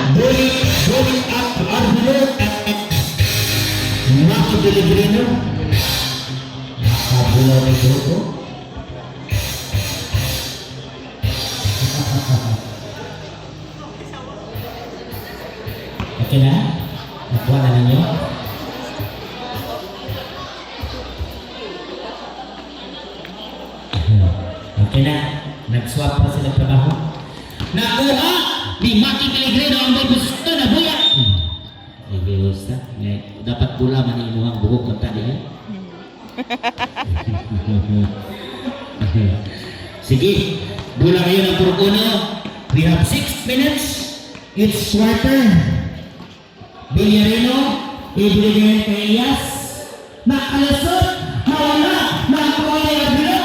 Going up to Arbilo. Marco Pellegrino. Arbilo ni Joko. Okay na? Nakuha na ninyo? Okay na. Nag-swap pa sila trabaho. Nakuha ni Maki Pellegrino ang gusto na buya. Ay, Diyos na. Dapat pula manimuhang buhok kung tadi. Sige. Bula kayo ng Purkuno. We have 6 minutes. It's quarter. Villarino. Ibigay kay Iyas. Nakalusot. Nawala. Nakuha ni Arbilo.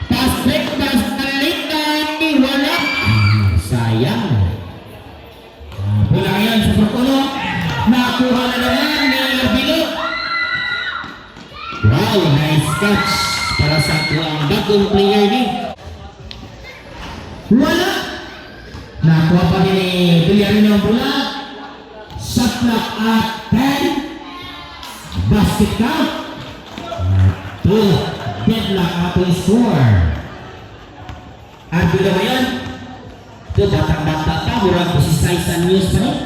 Pasbek. Wala. Sayang. Bula ngayon sa Purkuno. Nakuha na naman ni Arbilo. Wow, nice catch para sa ang bagong player ni. Wala. Nakuha pa ni Villarino ang bola. Shot clock at 10. Basket count. 2. Deadlock ato score. Arbilo ngayon. Ito batang-bata pa. Murang po si Saisan News pa rin.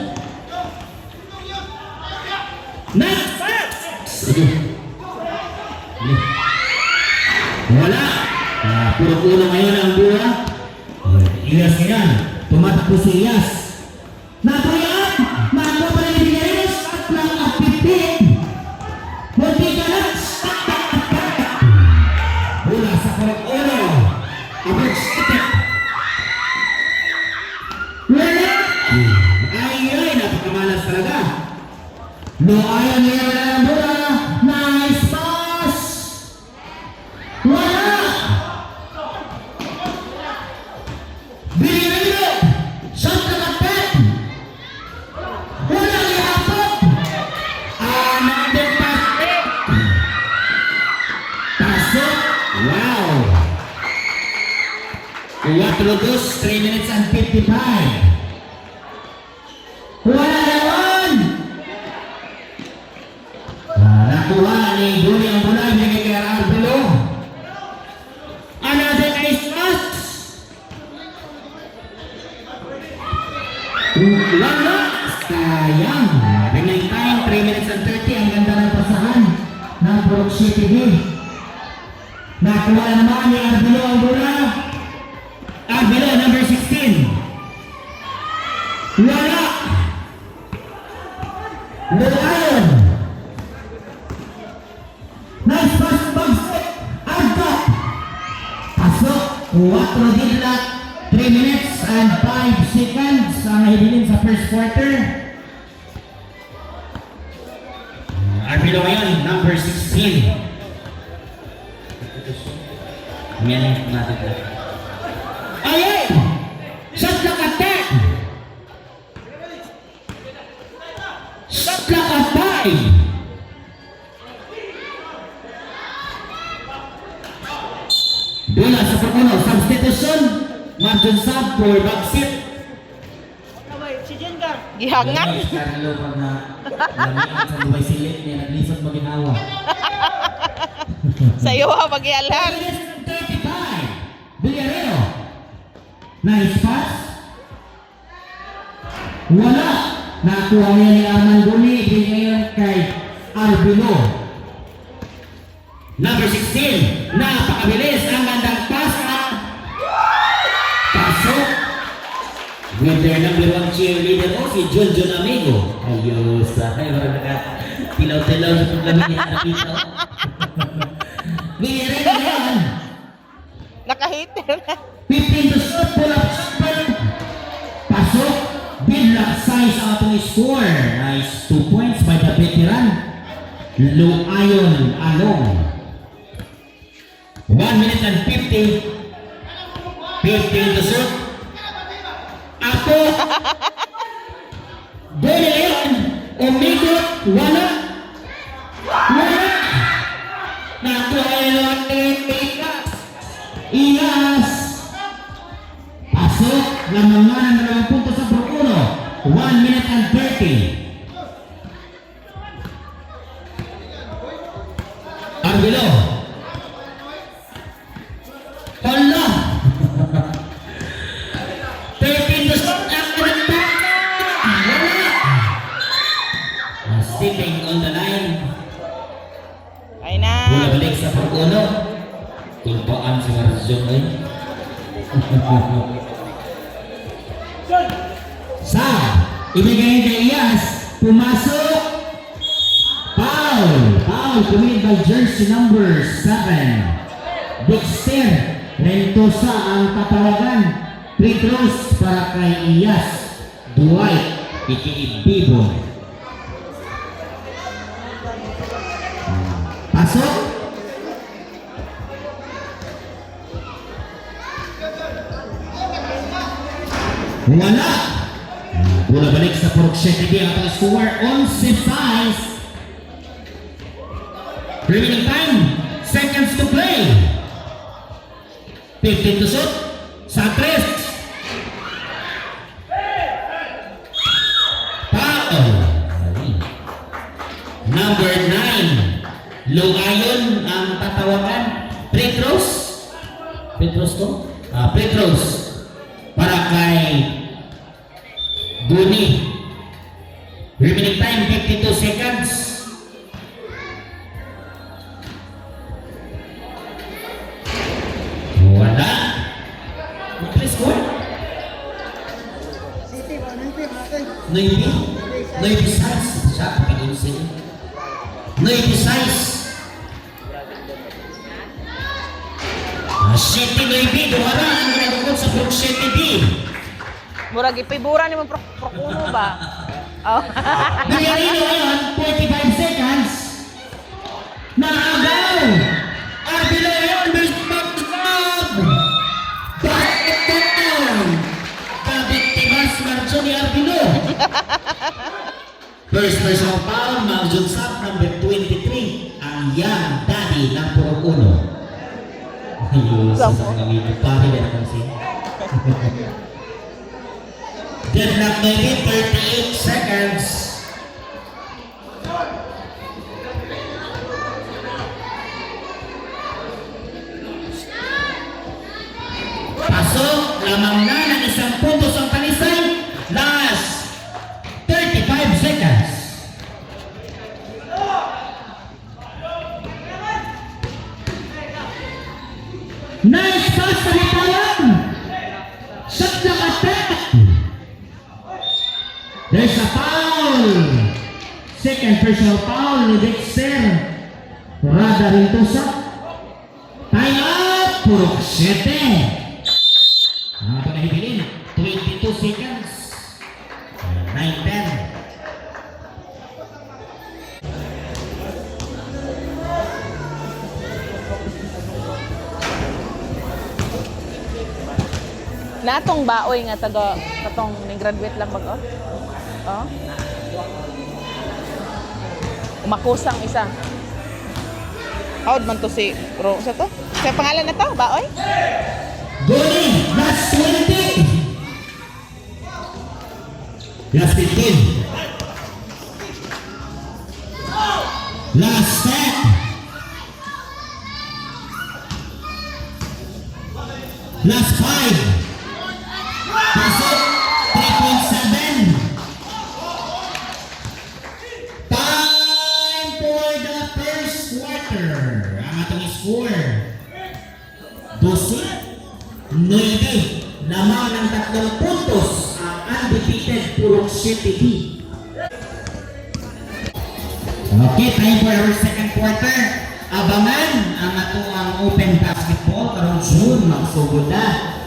Nice. Sige. Wala. Puro-puro ngayon ang buha. Iyas ngayon. Tumatakbo si Iyas. Nakuyan! Makuha pa rin ni Villarino at lang at 15. Munti ka na. Bola sa puro-puro. Average step. Wala! Ay, napakamalas talaga. No, ayaw niya wala ang bola. Nice pass! Wala! Villarino! Shot na kapit! Wala ihapot! Another pass! Pasok! Wow! 4-2, 3 minutes and 55. Wala naman! Nakuha ni Guni ang bola, binigay kay Arbilo. Another nice pass! Wala! Sayang! Remaining time, 3 minutes and 30. Ang ganda ng pasahan ng Purok City B. Nakuha naman ni Arbilo ang bola. Arbilo, number 16. Wala! Lulayon! Nice pass, basket! Arda! Pasok! 4 didlock, 3 minutes and 5 seconds ang nahilinin sa first quarter. Arbilo ngayon, number 16. Ngayon natin lang. Ayun! Shot lang at 10! Shot lang at 5! Bola sa Purkuno, substitution. Martin Sab for backseat. Gihangan. Carlo pag na lamian sa Dubai Silit niya naglisod maginawa. Sa'yo ha, mag-ialan. 35. Villarino. Nice pass. Wala. Nakuha niya ni Arman Guni. Ngayon kay Arbilo. Number 16. Napakabilis ang gandang pass. Pasok. With their number 1 cheerleader mo, si Junjun Amigo. Ayos. Ay, marang tilaw-tilaw sa paglamin niya nakita. Villarino yan. Nakahitir na. 15 to shoot, pull up shot. Pasok. Bidlock size out of score. Nice 2 points by the veteran. Luayon Along. 1 minute and 50. 15 to shoot. Ako. Dali yun. Umigot. Wala. Wala. Nakuha yun. Iyas. Pasok. Lamangan ng 2 puntos sa Purkuno. 1 1 minute and 30. Arbelo. Hala. 13 to shot. Sitting on the line. Ay na. Bola balik sa pag-uno. Kulpaan si Marzon ay. Sa ibigay kay Iyas. Pumasok. Foul committed by jersey number 7. Dexter Rentosa ang tatawagan. Free throws para kay Iyas. Dwight Ikiibibo. Pasok. Wala. Bola balik sa Purok City ang ating score 11-5. Remaining time, seconds to play. 15 to shoot. Santres. Foul. Number 9. Lugayon ang tatawagan. Free throws. Free throws to? Free throws. Para kay Guni. Remaining time, 52 seconds. Wala. Please go. Navy size. Siya, pagkakit siya. Navy size. City Navy, dumara ang ginagukod sa Brook City B. Murag ipibura ni mo prokuno ba? Oh. Nangyarino ngayon, 45 seconds. Naagaw. Arbelo yun, Miss Magdab. Bakit down? Kabiktimas Marjon ni Arbelo. First personal foul, Marjon Sapp, number 23. Ang young daddy ng Purok Uno. Ayun, sa mga pari na naman siya. Deadlock maybe 38 seconds. Pasok, lamang na ng isang puntos ang Talisay. Last 35 seconds. Nice pass sa hitawan. Shot na attack. There's a foul. Second personal foul ni Dexter. Rada rin sa time up. Purok 7. Ang ito na hibilin. 22 seconds. 9-10. Natong baoy nga taga katong ning graduate lang bag oh. Oh. Umakusang isa. Howd man to si sa to? Sa pangalan na to, baoy? Goni, last 20. Last 15. Last 10. Last 5. Pasok, 3.7. Time for the first quarter. Ang atong score. 12, 9. Lamang ng 3 puntos ang undefeated Purok City B. Okay, time for our second quarter. Abangan ang atong open basketball karong June, magsugod na.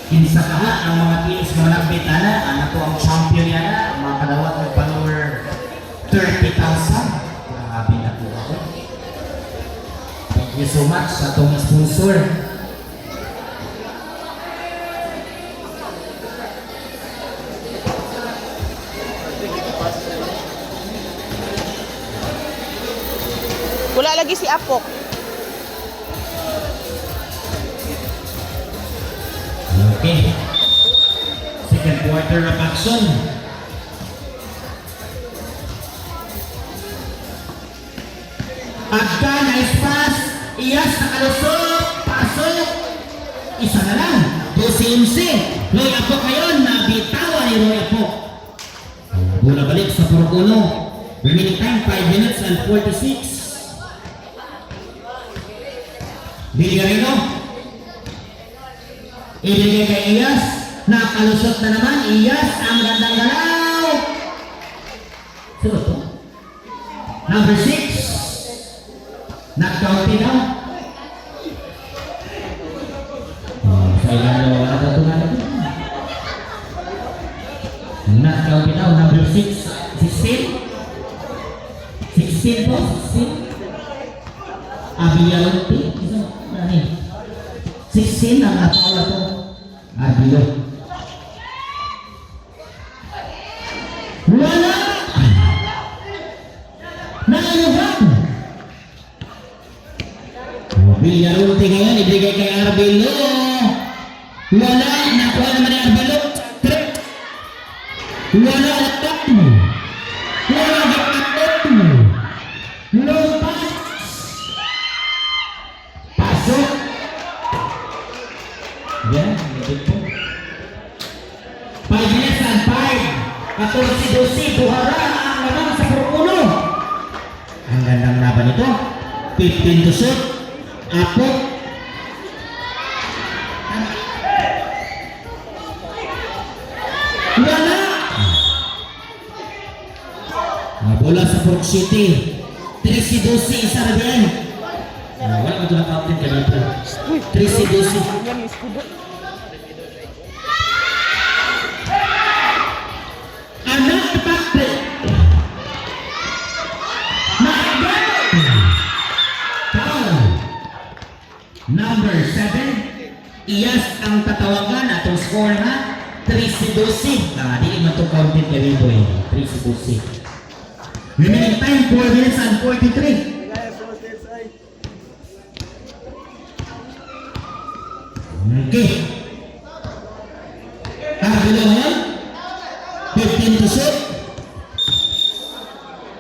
Kinsa ka ang mga teams nga nagbitana, ang ato ang champion yan, mga kadawat ng follower 30,000. Grabe na po ako. Thank you so much sa atong sponsor. Wala lagi si Apok. Okay. Second quarter of action. Agka, nice pass. Iyas, nakalusot. Pasok. Isa na lang. 12-11. Roy Apok ngayon. Nabitawan ni Roy Apok. Bola balik sa Purok-Uno. Remaining time 5 minutes and 46. Biligarino. Ibigay kay Iyas. Nakalusot na naman. Iyas. Ang gandang galaw. Sino to? Number 6. Nag-county daw. Sa ilan na wala na ito nga na ito. Nag-county daw. Number 6. 16. 16 po. 16. Abiyalonti. 16 ang natawala to. Abilo. Wala! Nakayuhan! Abiyalonti ngayon, ibigay kay Arbilo. Wala! Nakuha naman ni Arbilo. Wala! Wala! Lupas! Pasok! Yan, medyo po. 5 minutes and 5. 14-12, buhara ang laban sa Purok-Uno. Ang gandang laban ito. 15 to shoot. Apo. Wala! Bola sa Purok City. 13-12, isa na din. Wala ka ito na captain ka dito. 13-12. Yan, iskudo. Anak ipakte. Maagay. Foul. Number 7. Iyas ang tatawagan atong score na 13-12. Di man ito counted ka dito eh. 13-12. Remaining time 4 minutes and 43. Okay. Arbilo ngayon. 15 to shoot.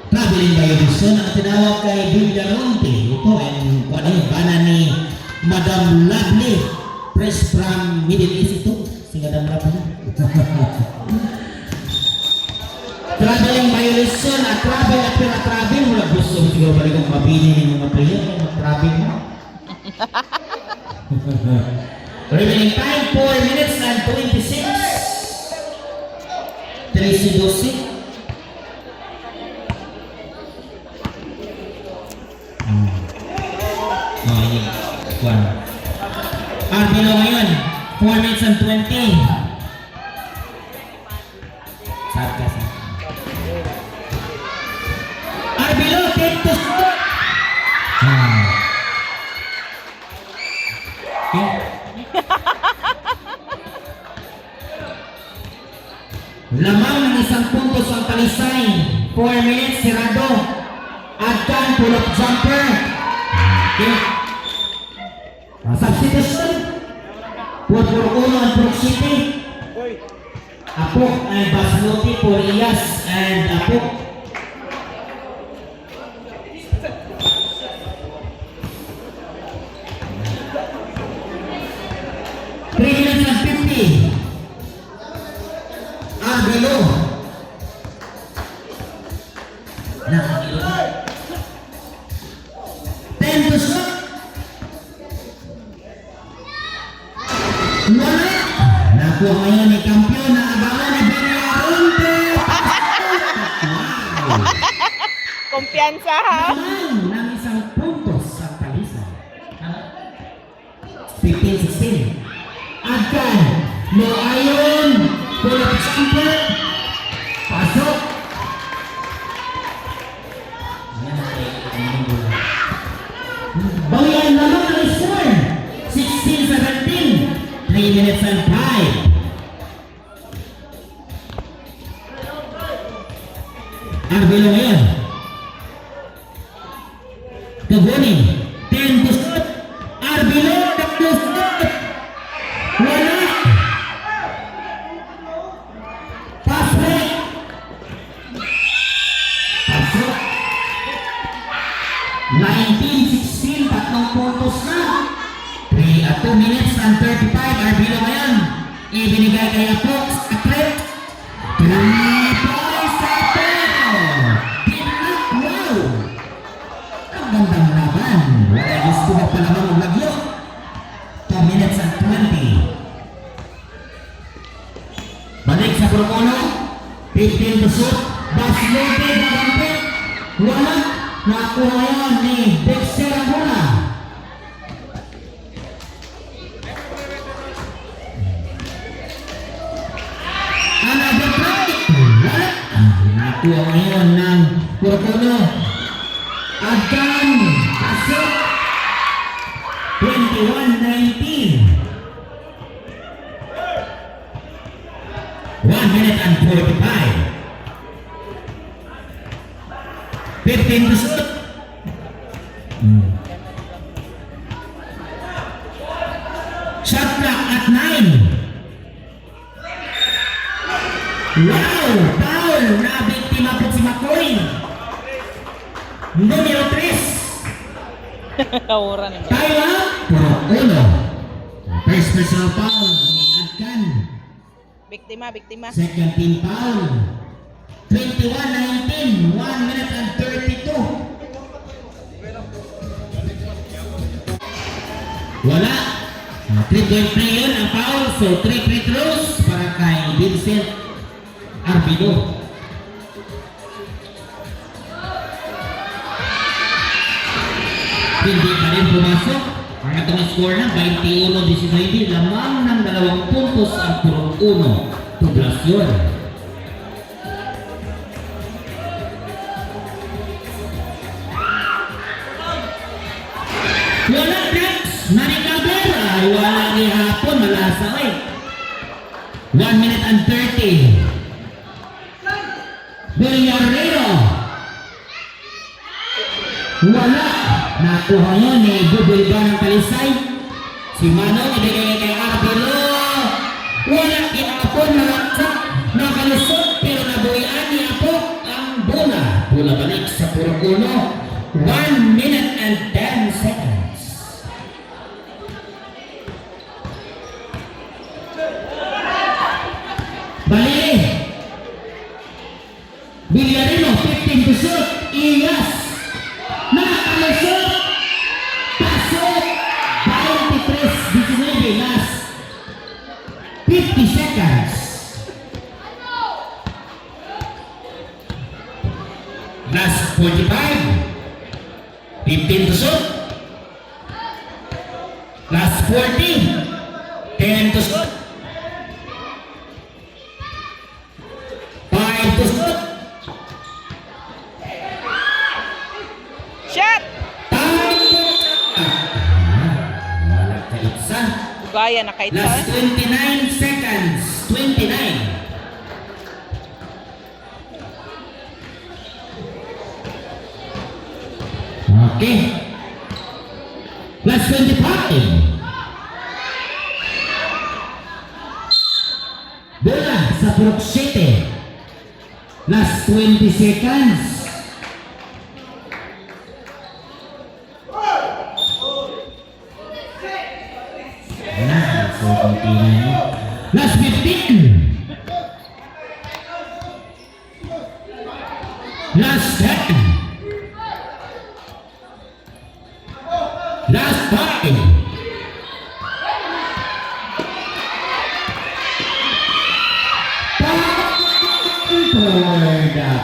Traveling by Edison ang tinawag kay Villaronte. Ito ang bana ni Madam Lovely. Press from Middle East ito. Si Madam Lovely. Traveling by Edison at travel at pina-travel. Wala gusto mo siguro balik kong mabili ng mga player. Mag-travel mo. Remaining time 4 minutes and 26. 13-12. Arbilo ngayon 4 minutes and 20. Sarkas. Arbilo 10 to shoot. Okay. Lamang ng isang puntos ang talisay. 4 minutes, sirado. Adkan, pull-up jumper. Okay. Substitution. Purok-Uno and Purok City. Apok and Basmoti for Iyas and Apok. Arbilo. Nakakilo. 10 to shoot. Wala. Nakuha ngayon ni kampiyon na abangan ni Villaronte. Kumpiyansa ha? Naman ng isang puntos sa talisay. 15-16. Adkan. No ayon. Pull-up jumper. Pasok. Bawian naman ang score. 16-17. 3 minutes and 5. Arbilo ngayon. Kagunin. 10 to shoot. Arbilo. 10 to shoot. Wala. 19-16, tatlong puntos na. 2 minutes and 35, Arbilo ngayon. Ibinigay kay Apox, Atrep. 3 points sa pero. Pinak, wow. Ang gandang laban. Wala gusto na pala mga lagyo. 2 minutes and 20. Balik sa Promono. 15 to shoot. Baslete na bampit. Wala. Nakuha yan ni Dexter Amuna. Another try. Wala. Nakuha ngayon ng Promono. Agdan. Pasok. 21-19. 1 minute and 45. 15 to shoot. Shot clock at 9. Wow! Foul! Nabiktima po si McCoy. Numero 3. Aura naman. Time out. Puro uno. First personal foul ni Adkan. Biktima, biktima. Second team foul. 21-19. 1 minute and 32. Wala. 3.3 yun ang foul. So 3 free throws para kay Vincent Arbino. Hindi pa rin pumasok. Ang atong score na 21-19. Lamang ng 2 puntos ang purong uno. Tublasyon. Wala Rex, Marikaber, ay wala ni hapon, malasa eh. 1 minute and 30. Villarreal. Wala. Nakuha yun ni Gubilba ng Talisay. Si Manong ibigay kay Arbelo. Wala kinapon, malaksa. Nakalusot pero nabuhian niya po ang bola. Bola balik sa purong uno. 1 minute and 10 seconds. Bali. Villarino, 15 to shoot. Iyas. Nakakalusot. Pasok. 23-19. Last 50 seconds. Last 45. 15 to shoot. Last 40. 10 to shoot. 5 to shoot. Shot! Wala ka isa. Gaya na kahit Last saan. 29 seconds. 29. Okay. Last 25. Bola sa Purok City. Last 20 seconds. Last 15. Last 10. Last 5.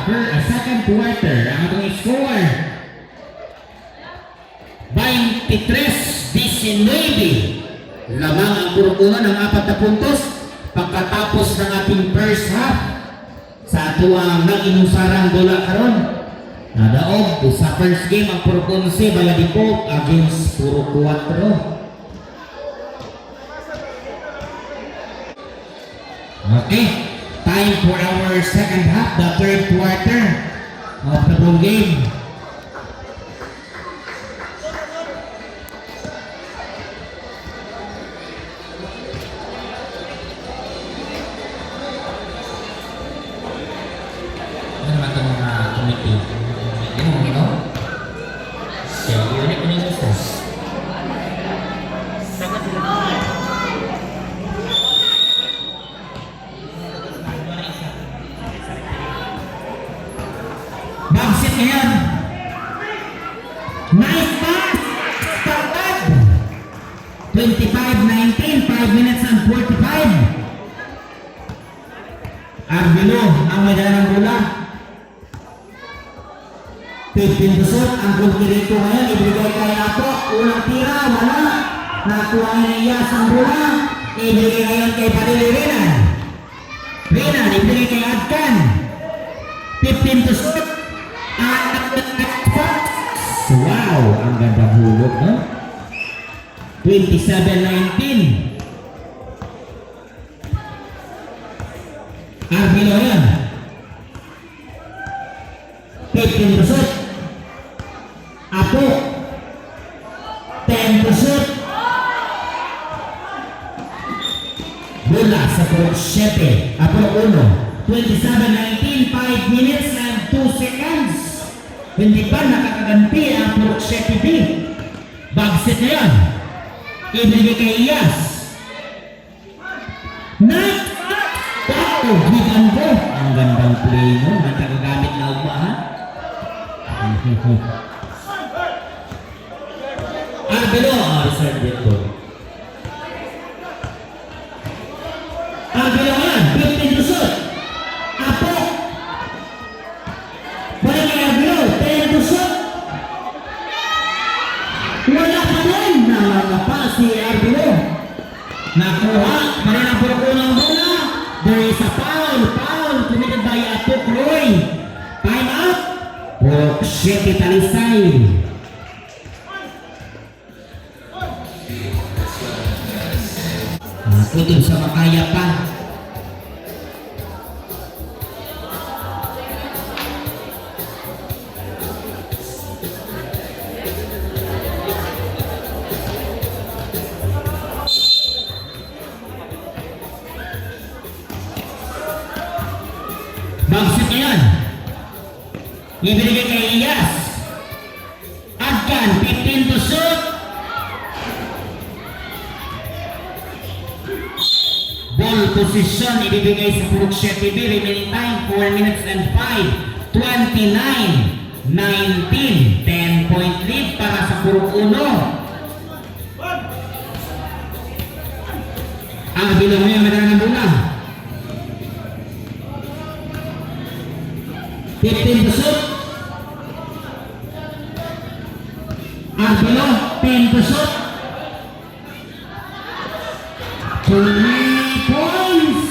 For the second quarter, ang atong score 23-19. Lamang ang purukuhan ng 4 na puntos pagkatapos ng ating first half sa ato ang nag-inusarang bola karon. Nadaog sa first game ang Puro 11 Baladipo against Puro 4. Okay, time for our second half, the third quarter of the ball game. Ano naman itong committee? Ano mo ito? Bagsit ngayon. Nice pass. Started. 25-19. 5 minutes and 45. Arbelo ang may dala ng bola. 15 to shoot. Ang kulkirito ngayon. Ibigay kay Apo. Unang tira. Wala. Nakuha ni Iyas ang bola. Ibigay ngayon kay Padilla Renan. Renan. Ibigay kay Adkan. 15 to shoot. Wow. Ang ganda hulog, no? 27-19. Arbelo yan. 15 to shoot. Apo. 10 to shoot. Bola sa Purok 7. Apo 1. 27-19. 5 minutes and 2 seconds. Hindi pa nakakaganti ang Purok 7B. Bagsit na yan. Ibigay kay Iyas. Nice! Wow! Gigan ko! Ang gandang play mo. Nagkakagamit na upa, ha? Arbelo! Reserve dito. Arbelo yan! 15 to shoot! Apo! Balik kay Arbelo! 10 to shoot! Wala pa rin! Nangangapa si Arbelo. Nakuha! Marin ang puro ng bola! There is a foul! Foul! Committed by Apo Kroy! Time out! Purok 7 Talisay! Utol sa makaya pa. Bagsit na yan. Ibigay kay Iyas. Adkan, 15 to shoot. Ball position, ibibigay sa Purok 7B. Remaining time, 4 minutes and 5. 29-19. 10-point lead para sa Purok 1. Ang bilang mo yung madala ng bola. 15 to shoot. Arbelo, 10 to shoot. 3 points.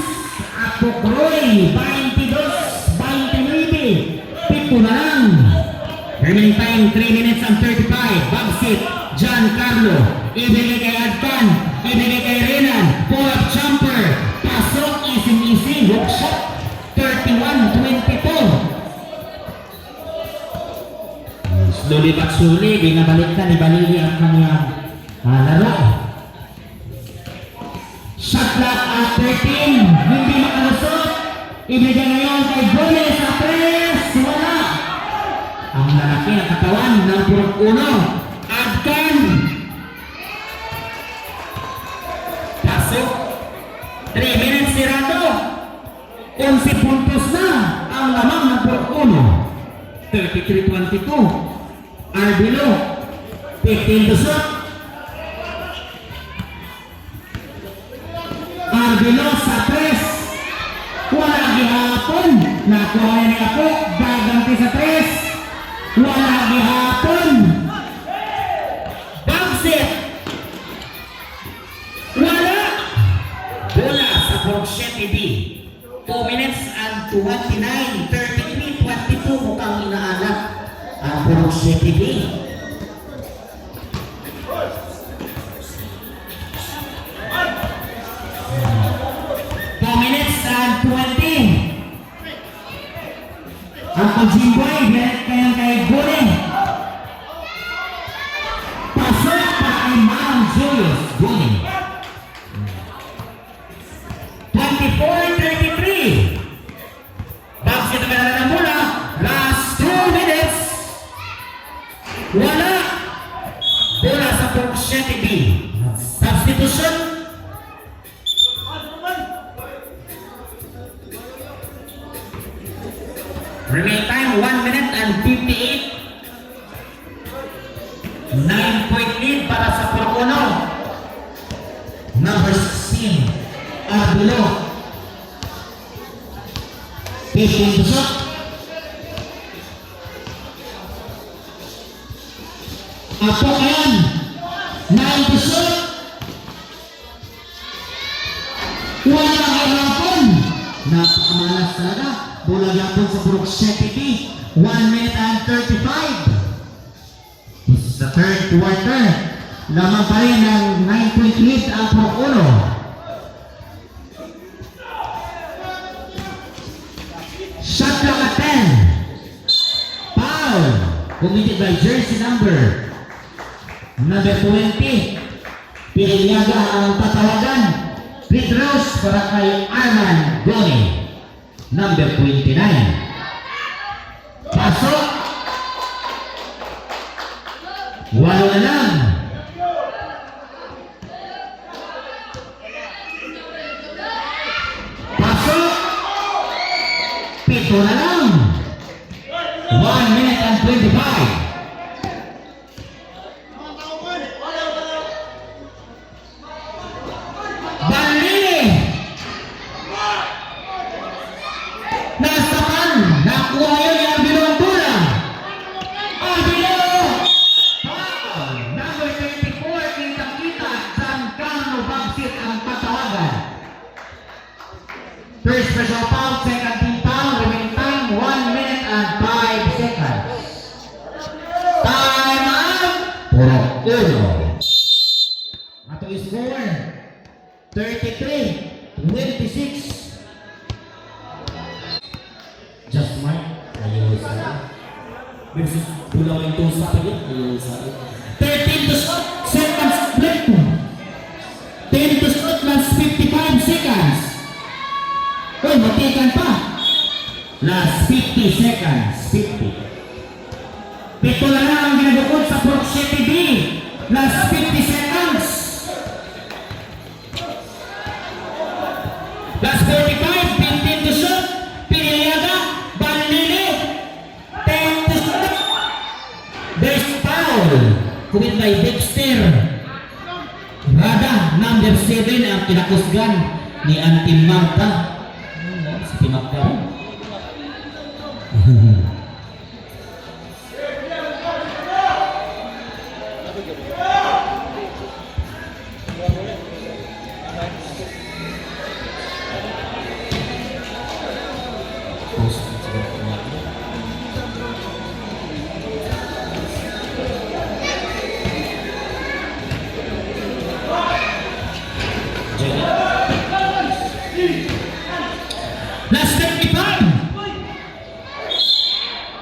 Apo Kroy, 22-29. Pito na lang. Remaining time, 3 minutes and 35. Bagsit, Giancarlo. Ibigay kay Adkan. Ibigay kay Renan. Pull-up jumper. Pasok, easy-easy. Hook shot. 31-22. Slowly but surely, binabalikan ni Balili ang kanyang laro. Shot clock at 13. Hindi makalusot. Ibigay ngayon kay Gomez sa press. Wala. Ang lalaki ng katawan ng Purok 1. Adkan. Pasok. 3 minutes tirado. 11 puntos na ang lamang ng Purok 1. 33-22. Arbelo, 15 to shoot. Arbelo sa press. Wala gihapon. Nakuha ni ako. Gaganti sa press. Wala gihapon. Bagsit. Wala. Bola sa Purok 7B. 2 minutes and 29. 33-22. Mukhang inaanak ang Purok 7B. Ang Pajimboy, kaya kay Gune. Pasok para kay Ma'am Julius Gune. 24-33. Bagsit na ng bola. Last 2 minutes. Wala. Bola sa Purok 7B. Substitution. Remaining time 1 minute and 58. 9-point lead para sa Puro-Uno. Number 16, Arbilo. 15 to shot. Apo kayan. 9 to shot. Walang harapan. Napakamalas talaga. Bola yapon sa Burok City. 1 minute and 35. This is the third quarter. Lamang pa rin ang 9-point lead ang Puro-Uno. Shot clock at 10. Foul. Committed by jersey number 20. Pilyaga ang tatawagan. Free throws para kay Arman Goni. Number 29. Pasok. Walo na lang. Pasok. Pito na lang. 1 minute and 25. Balili. Nasapan. Nakuha yun yung Arbilo ang bola. Arbilo. Foul. Number 24. Kita-kita. Giancarlo Bagsit ang patawagan. First special foul. Second team foul. Remaining time 1 minute and 5 seconds. Time out. Puro-Uno. Ato score 33-26. Just mark. Ayaw sa versus Pulau yung sa pagit. Ayaw sa 13 to shot. Seconds split. 10 to shot last 55 seconds. Uy, matikan pa. Last 50 seconds. 50. Pito na lang ang ginagukod sa Burok City B. Last 50 seconds. Last 45, 15 to shoot. Pilyaga, Balili, 10 to shoot. There's foul. Commit by Dexter. Rada, number 7 ang kinakusgan ni Auntie Marta. Si Pinakta. Last 35.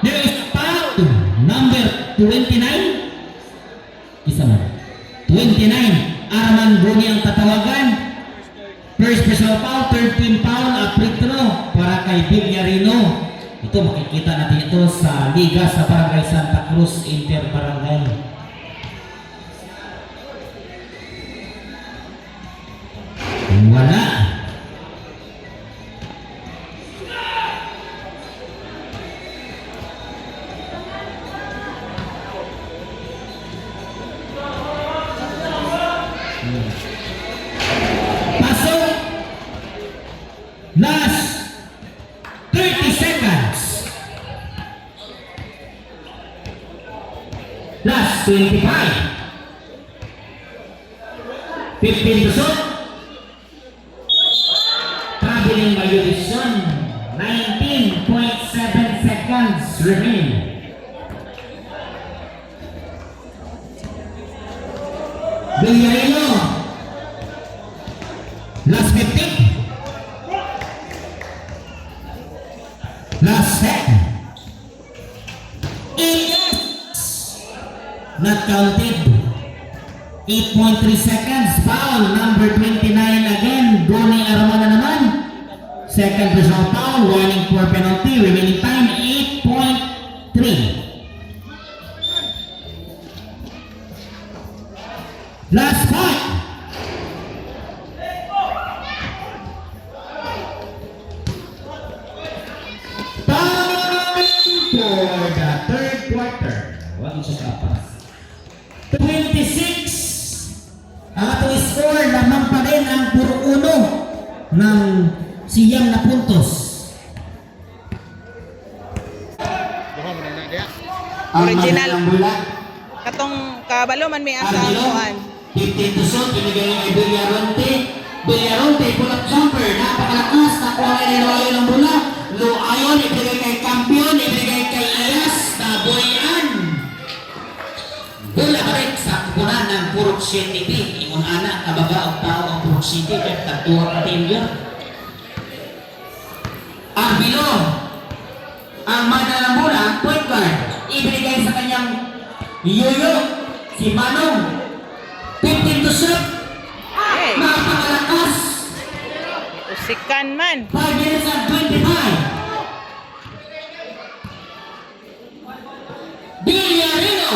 There is foul. Number 29. Isa man. 29. Arman Goni ang tatawagan. First personal foul, 13 foul at free throw para kay Villareino. Ito makikita natin ito sa Liga sa Barangay Santa Cruz Interbarangay. Wala. Pasok. Last 30 seconds. Last 25. 15 to shoot. Traveling by Udison. 19.7 seconds remain. Villareino. Last 50. Last set. Not counted. 8.3 seconds. Foul. Number 29 again. Goni Armana naman. Second personal foul. Warning for penalty. Remaining time 8.3. Last point. Foul. ang sa kapas. 26. Ang atong score lamang pa rin ang puro uno ng siyam na puntos. Ang Original. magandang bula. Katong kabalo man may asa Arbilo, kuan. 15 to shot, binigay kay Villaronte. Villaronte, pull-up jumper, napakalakas, nakuha ni Loayo ng bola. Loayo, ibigay kay Campion, ibigay kay Iyas, Taboyan. Bola balik sa kupunan ng Purok City B. Ingon anak, kabaga o tao ang Purok City, kaya tatuwa ka team yun. Arbilo, ang madalang bola, point guard, ibigay sa kanyang Yoyo, si Manong. 15 to shot. Hey, Napakalakas. usikan man. 5 minutes and 25. Villarino.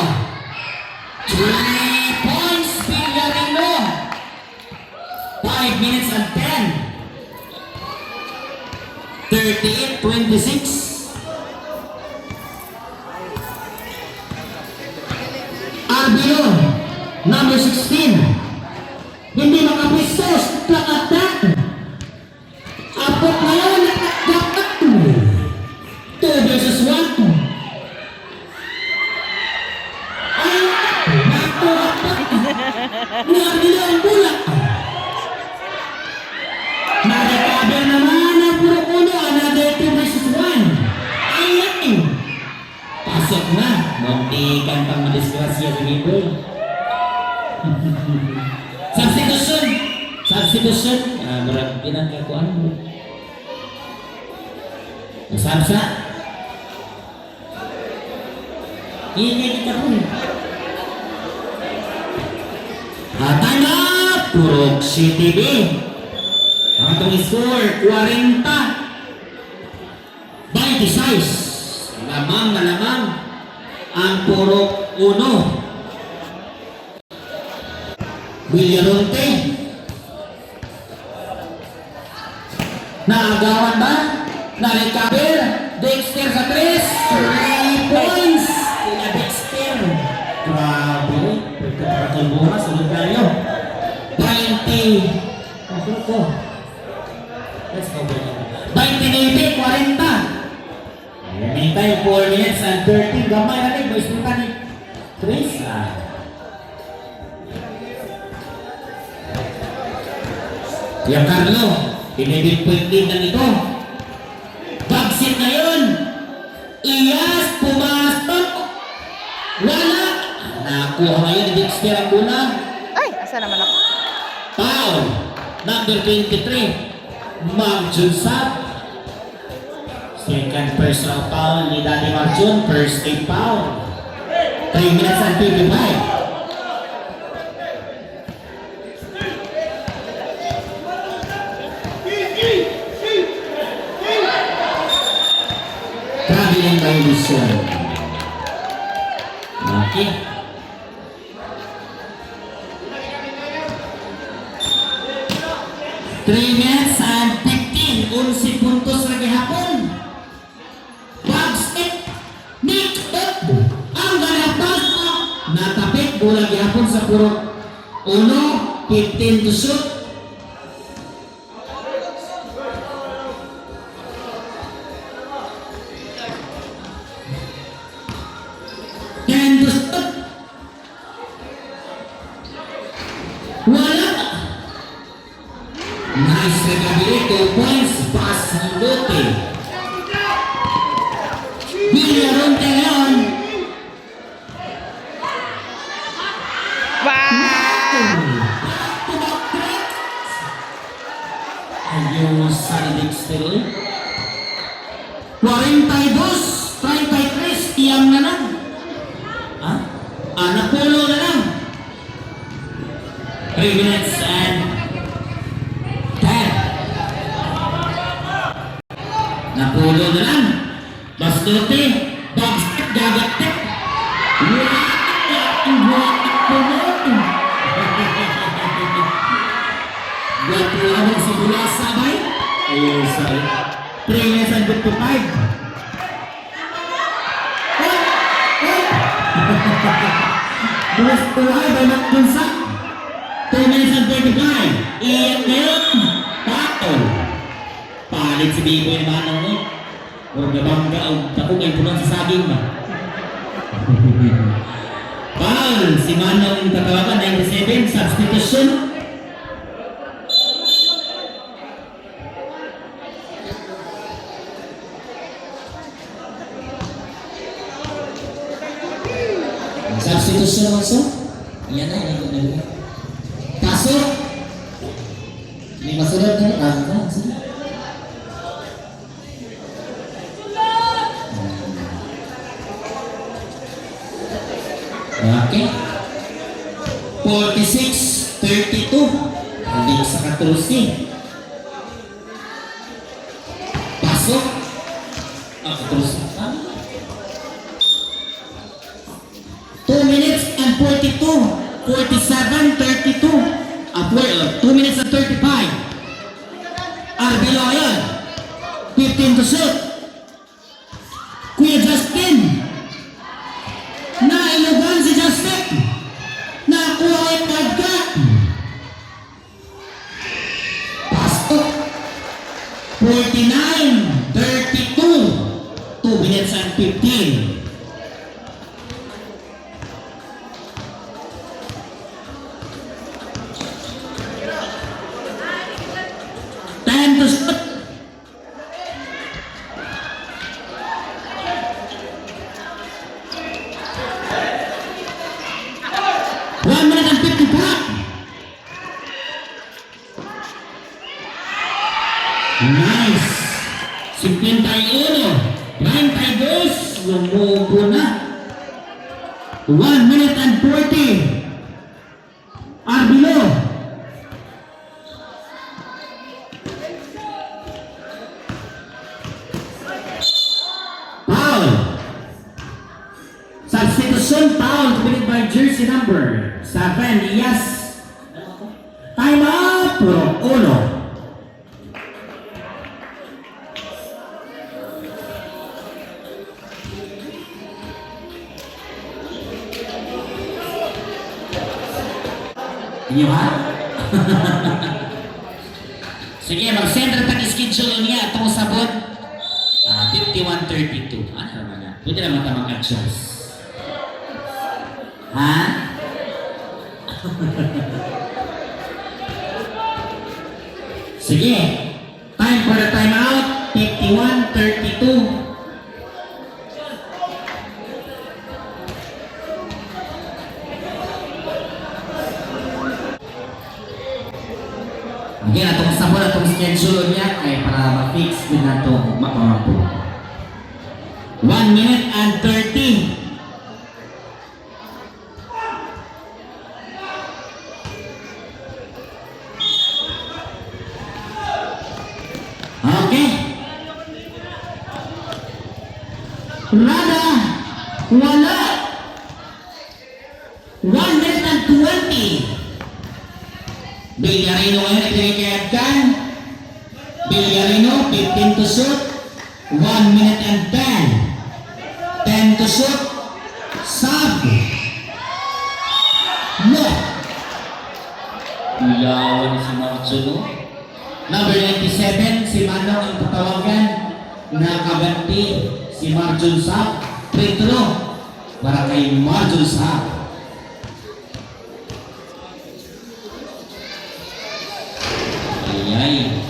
3 points, Villarino. 5 minutes and 10. 38-26. Arbilo, number 16. Hindi makapwistos, lakatan. Apot ngayon, lakatan. 2 versus 1. Ay, nakuhapat. Arbilo ang bulak. Narekabe naman ang puro uno, another 2 versus 1. Ay, pasok na. Muntikan pang madisgrasya dito. Substitution. Substitution. Marag pinagkakuan mo. Masabsa. Ini kita pun. Time up. Purok City B. Ang itong score 40. 26. Lamang na lamang ang Purok 1. Villaronte. Naagawan ba? Narekaber. Dexter sa 3. 3 points. Kina Dexter. Grabe. Pagkakatulbura. Sunod tayo. 20. Ano ko? Let's go. 29, 40. Meantime, 4 minutes and 13. Gamay na rin. Boys, punta ni Chris. Giancarlo, pinibig din na nito. Bagsit ngayon. Iyas, pumasok. Wala. Nakuha ngayon ni Dexter ang bola. Ay, asa naman ako? Foul. Number 23. Marjun-Sap. Second personal foul ni Daddy Marjun. First team foul. 3 minutes and 55. Traveling violation. Okay. Three minutes and 15. 11 puntos lagi hapon. Bagstep. Nick up. Ang ganapas mo. Natapit. Bola gihapon sa Purok 1. 15 to shoot. Wala. Nice recovery, 2 points, pass ni Lote. Villaronte ngayon. Ayos sa Dexter. 42, 33, tiyam na lang. Ha? Napulo na lang. 3 minutes and 10. Napulo na lang. Basdote. Bagstep. Gagatep. Buat si bola sabay. Ayun sabay. 3 minutes and 55. Bukas buhay by Marjun Saab. 2 minutes and 35. Iyan ngayon. Foul. Palit si Biboy na manang mo. Huwag nabangga o takugan ko lang sa saging ba. Foul. Si Manong tatawagan 97. Substitution. Substitution also. Yan na. Pasok. May masunod na rin. Sige. Okay. 46-32. Hindi sa 14. Pasok. 14. 2 minutes and 42. 47-32. 2 minutes and 35. Arbelo yan. 15 to shoot. Kuya Justin. Nailugan si Justin. Nakuha yung pagka. Pasok. 49-32. 2 minutes and 15. To shoot. One minute and 55. Nice. 51. 32. Lumubo na. 1 minute and 40. Arbilo. Substitution foul committed by jersey number 7. Yes. Time out. Puro uno. Inyo ha? Sige, mag-center tag-schedule niya itong sabot. 51-32. Ano naman na? Pwede naman ito mag-adjust. Ha? Sige. Time for the timeout. 51-32. Again, atong sabon, atong schedule niya ay para ma-fix din na ito makamapo. 1 minute and 30. Okay. Rada, wala. 1 minute and 20. Villarino ngayon itinigayagkan. Villarino, 15 to shoot. 1 minute and 10. 10 to shoot. Sub. No. Ilawan si Marcelo. Number 97, si Manong ang tatawagan. Nakaganti si Marjun Saab. Petro para kay Marjun Saab. Ayay.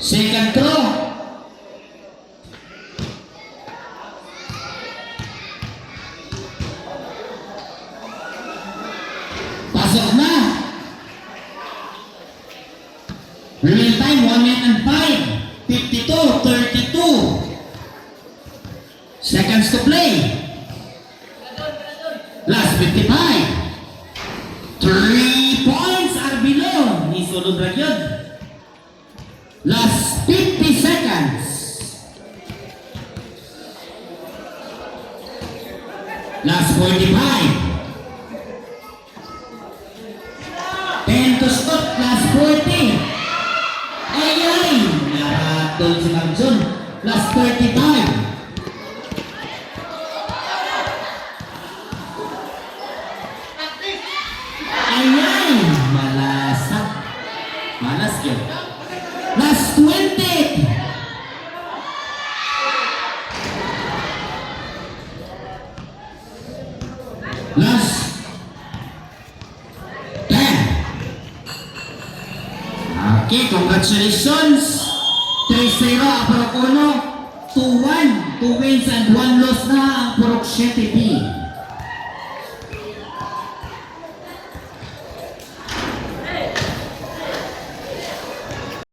Second throw. Pasok na. Real time 1 minute and 5. 52-32. Seconds to play. Last 55. 3 points are below. Nisulod ra gyud. Last 50 seconds. Last 45. 10 to shoot. Last 40. Ayay! Naratol si Marjun. Last 35. Ayan! Malasa. Malas yun. Last 20. Last 10. Okay, congratulations. 3-0 ang Purok 1. 2-1. 2 wins and 1 loss na ang Purok 7B.